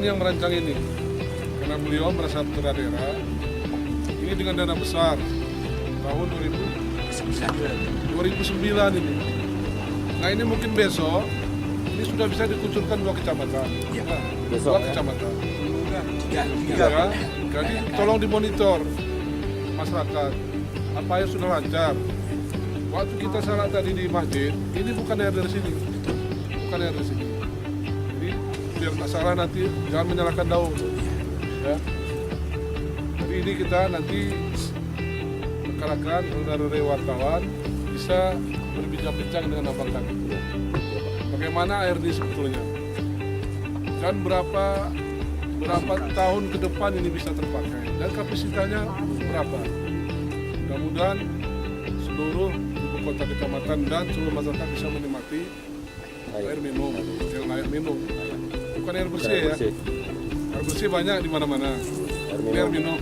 ini yang merancang ini, karena beliau merasa putra daerah. Ini dengan dana besar tahun 2009 ini. Nah ini mungkin besok ini sudah bisa dikucurkan 2 kecamatan. Iya. Nah, Besok 2 kecamatan. Tiga. Ya. Jadi tolong dimonitor masyarakat. Apa air sudah lancar? Waktu kita salat tadi di masjid, ini bukan air dari sini, bukan air dari sini. Jadi biar tak salah nanti jangan menyalakan daun. Ya. Jadi ini kita nanti rekan-rekan saudara wartawan bisa berbincang-bincang dengan abang kami. Bagaimana air ini sebetulnya? Dan berapa tahun ke depan ini bisa terpakai? Dan kapasitasnya berapa? Mudah-mudahan seluruh ibu kota kecamatan dan seluruh masyarakat bisa menikmati air minum, yang layak minum. Bukan air bersih ya. Air bersih banyak di mana-mana. Air minum.